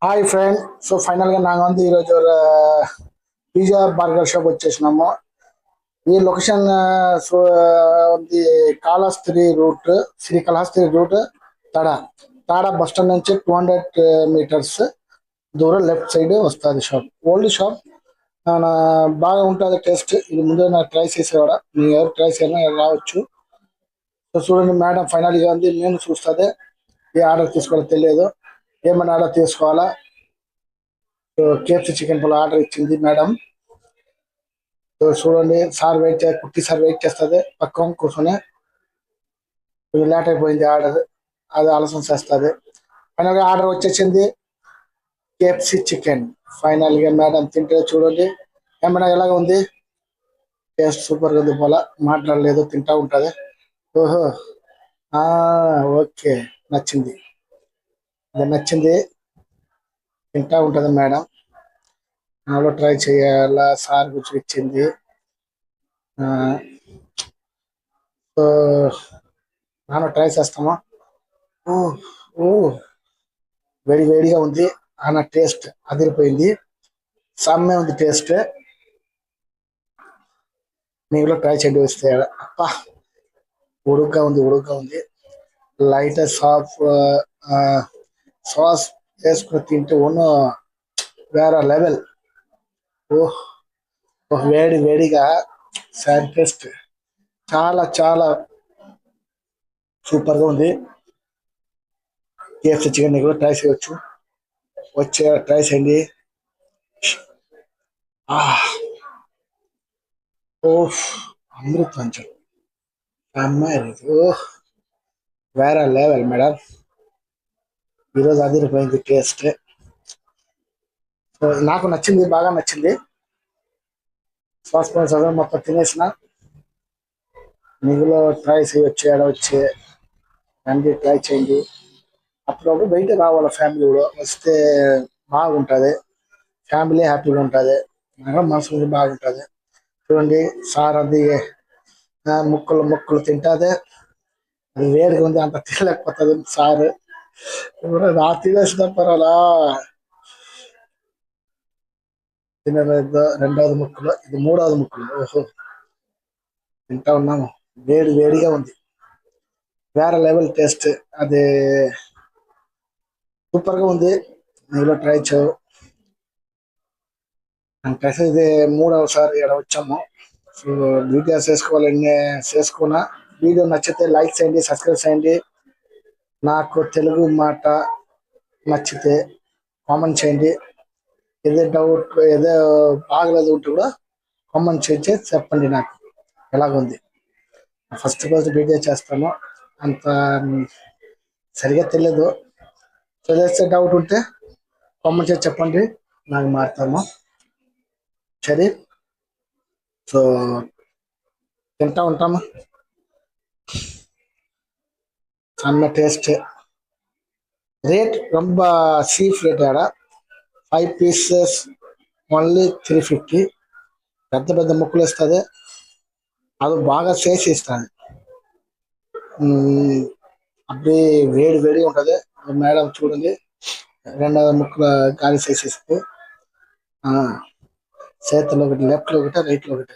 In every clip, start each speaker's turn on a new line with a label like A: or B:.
A: Hi friend. So ఫైనల్గా నాங்கள் வந்து ఈరోజు పిజ్జా బర్గర్ షాప్ వచ్చేసినాము. ఈ లొకేషన్ సో ఉంది కాళహస్తి రూట్, శ్రీకాళహస్తి రూట్, తడ తాడ బస్ స్టాండ్ నుంచి 200 మీటర్స్ దూరం లెఫ్ట్ సైడ్ వస్తుంది షాప్. Old shop. బాగా ఉంటుంది టేస్ట్. ఇది ముందు నాకు ట్రై చేసేవాడ, మీరు ఎవరు ట్రై చేయడం రావచ్చు. సో చూడండి మేడం ఫైనల్గా ఉంది. నేను చూస్తుంది ఏ ఆర్డర్ తీసుకోవాలో తెలియదు, ఏమైనా ఆర్డర్ తీసుకోవాలా. So KFC chicken full order ఇచ్చింది మేడం. సో చూడండి సార్ కుట్టి సార్ వెయిట్ చేస్తుంది పక్కన కూర్చొని. లేట్ అయిపోయింది ఆర్డర్, అది ఆలస్యం చేస్తుంది. ఫైనల్గా ఆర్డర్ వచ్చేసింది కేఎఫ్సి చికెన్. ఫైనల్గా మేడం తింటే చూడండి ఏమైనా ఎలాగ ఉంది. టేస్ట్ సూపర్గా ఉంది. పోలా మాట్లాడలేదు, తింటా ఉంటుంది. ఓహో, ఓకే, నచ్చింది. ఇది నచ్చింది, తింటా ఉంటుంది మేడం. నాలో ట్రై చేయాలా సార్ గురించి ఇచ్చింది. సో నాన్న ట్రై చేస్తామా. ఓ ఓ వేడి వేడిగా ఉంది. అన్న టేస్ట్ అదిరిపోయింది. సమ్మె ఉంది టేస్ట్. మీరు ట్రై చేయండి వస్తే. అప్పా, ఉడుగ్గా ఉంది, ఉడుగ్గా ఉంది. లైట్ సాఫ్ సాస్ వేసుకుని తింటే ఉన్న వేరే లెవెల్. ఓహ్, వేడి వేడిగా సార్ టేస్ట్ చాలా చాలా సూపర్గా ఉంది. కేఎఫ్సి చికెన్ కూడా ట్రై చేయవచ్చు. వచ్చే ట్రై చేయండి. ఓహ్, అమృతం అమ్మాయి, ఓహ్, వేరే లెవెల్ మేడం. ఈరోజు అదిరిపోయింది టేస్ట్. నాకు నచ్చింది, బాగా నచ్చింది. సాస్ మొత్తం తినేసిన. మిగులు ట్రై చేయొచ్చు, వచ్చి రండి ట్రై చేయండి. అప్పుడప్పుడు బయట రావాలి, ఫ్యామిలీ కూడా వస్తే బాగుంటుంది. ఫ్యామిలీ హ్యాపీగా ఉంటుంది, మనసు బాగుంటుంది. చూడండి సార్ అది ముక్కలు ముక్కలు తింటుంది. అది వేడిగా ఉంది, అంత తినలేకపోతుంది సార్. నా తినేసిన పర్వాలా. రెండవది ముక్కలు, ఇది మూడవది ముక్కలు. ఓహో, తింటా ఉన్నాము. వేడి వేడిగా ఉంది, వేరే లెవెల్ టేస్ట్. అది సూపర్గా ఉంది. నీలో ట్రై చేయవు. అంకైతే ఇది మూడవసారి ఇక్కడ వచ్చాము. సో డీటెయిల్స్ చేసుకోవాలని చేసుకున్నా. వీడియో నచ్చితే లైక్ చేయండి, సబ్స్క్రైబ్ చేయండి. నాకు తెలుగు మాట నచ్చితే కామెంట్ చేయండి. ఏదో డౌట్, ఏదో బాగలేదు ఉంటే కూడా కామెంట్ చేసి చెప్పండి నాకు ఎలాగుంది. ఫస్ట్ వీడియో చేస్తాను, అంత సరిగా తెలియదు. తెలిస్తే డౌట్ ఉంటే కామెంట్ చేసి చెప్పండి, నాకు మారుతాము. సరే, సో తింటా ఉంటాము. అన్న టేస్ట్. రేట్ రొంబ చీప్ రేట్. ఆడ 5 పీసెస్ ఓన్లీ 350. పెద్ద పెద్ద ముక్కలు ఇస్తుంది, అది బాగా చేసి ఇస్తుంది. అప్పుడే వేడి వేడిగా ఉంటుంది మేడం. చూడండి రెండవ ముక్కలు గాలి చేసేస్తే చేతిలో ఒకటి, లెఫ్ట్లో ఒకటి, రైట్లో ఒకటి.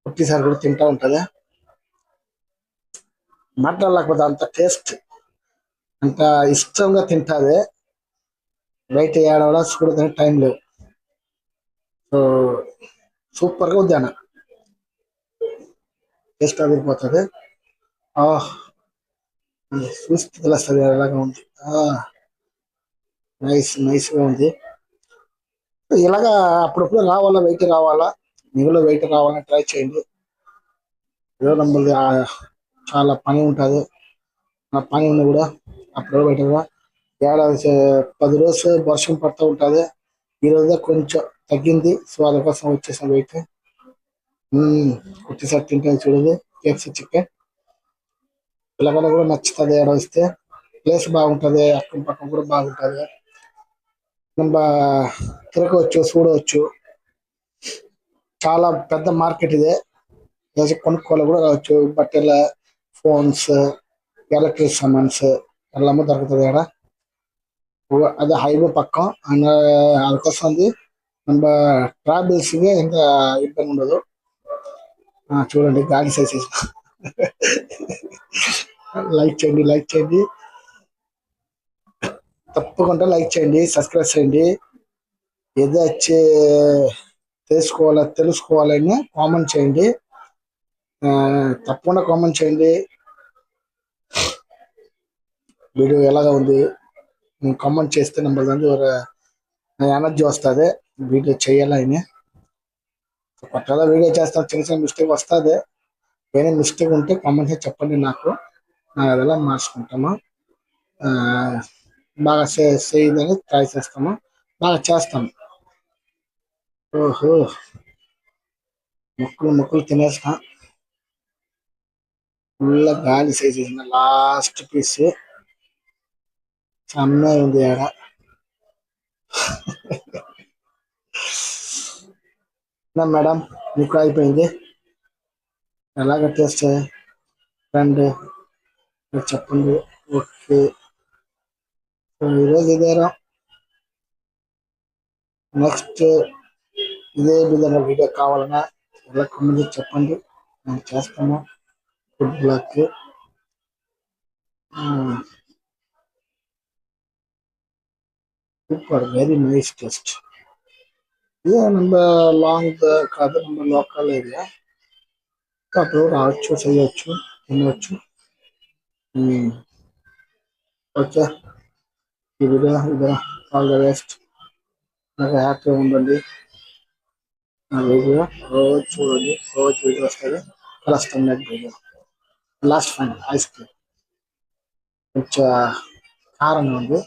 A: ఒక్కసారి కూడా తింటా ఉంటుంది. మాట్లాడలేకపోతే అంత టేస్ట్, అంత ఇష్టంగా తింటుంది. బయట ఏడవడా చూడదని టైం లేవు. సో సూపర్గా ఉంది అన్న. టేస్ట్ అదిరిపోతుంది. చూస్తే తెలుస్తుంది ఎలాగా ఉంది. నైస్గా ఉంది. ఇలాగా అప్పుడప్పుడు రావాలా, వెయిట్ రావాలా. మిగులు వెయిట్ రావాలని ట్రై చేయండి. ఏదో నమ్మది చాలా పని ఉంటుంది. ఆ పని ఉన్న కూడా అప్పుడు బయట ఏడాది 10 రోజులు వర్షం పడుతూ ఉంటుంది. ఈరోజు కొంచెం తగ్గింది. సో అందుకోసం వచ్చేసాం వెయిట్. ఒకటిసారి తింటే చూడదు కేఎఫ్సి చికెన్. పిల్లగాడ కూడా నచ్చుతుంది. ఏడ వస్తే ప్లేస్ బాగుంటుంది, అక్కడి పక్కన కూడా బాగుంటుంది. తిరగవచ్చు, చూడవచ్చు. చాలా పెద్ద మార్కెట్ ఇదే. కొనుక్కోవాలి కూడా రావచ్చు. బట్టల, ఫోన్స్, ఎలక్ట్రిక్ సామాన్స్ ఎల్లమో దొరుకుతుంది ఇక్కడ. ಅದು ಹೈವೇ ಪಕ್ಕ ಅದಕ್ಕೋಸ್ಕರ ನಮ್ಮ ట్రావెల్స్కి ఎంత ఇబ్బంది ఉండదు. చూడండి గాలి సైజ్ లైక్ చేయండి, లైక్ చేయండి, తప్పకుండా లైక్ చేయండి, సబ్స్క్రైబ్ చేయండి. ఏదో వచ్చి తెలుసుకోవాలని కామెంట్ చేయండి. తప్పకుండా కామెంట్ చేయండి. వీడియో ఎలాగా ఉంది నేను కామెంట్ చేస్తే నమ్మదండి ఒక ఎనర్జీ వస్తుంది వీడియో చేయాలని. కొత్తగా వీడియో చేస్తాను, చిన్న చిన్న మిస్టేక్ వస్తుంది. ఏమైనా మిస్టేక్ ఉంటే కామెంట్ చెప్పండి, నాకు అదెలా మార్చుకుంటాము. బాగా చేయదని ట్రై చేస్తాము, బాగా చేస్తాము. ఓహో, ముక్కలు తినేసిన ఫుల్ గాలి చేసేసిన లాస్ట్ పీస్ సన్న ఉంది ఆడ. మేడం మీకు అయిపోయింది, ఎలాగ టేస్ట్ రండి మీరు చెప్పండి. ఓకే, ఈరోజు ఇదేరా. నెక్స్ట్ ఇదే విధంగా వీడియో కావాలన్నా ఎలా కమెంట్ చెప్పండి, మేము చేస్తాము. Food blog super, very nice taste. ఇదే நம்ம లాంగ్ కాదు, நம்ம లోకల్ ఏరియా. అప్పుడు రావచ్చు, చేయొచ్చు, తినవచ్చు. ఓకే, ఈ వీడియో ఇదే. ఆల్ ద బెస్ట్, నాకు హ్యాపీగా ఉండండి. నా వీడియో రోజు చూడండి, రోజు వీడియో వస్తుంది. కలుస్తాం next video. Last final ice cream కొంచెం కారం ఉంది,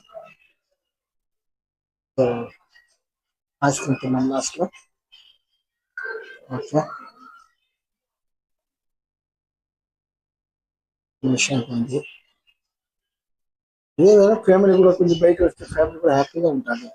A: సో ఐస్ క్రీమ్ తిన్నాం లాస్ట్ లో. ఓకే, విషయం ఉంది. ఇదే ఫ్యామిలీ కూడా కొంచెం బయట వస్తే ఫ్యామిలీ కూడా హ్యాపీగా ఉంటుంది.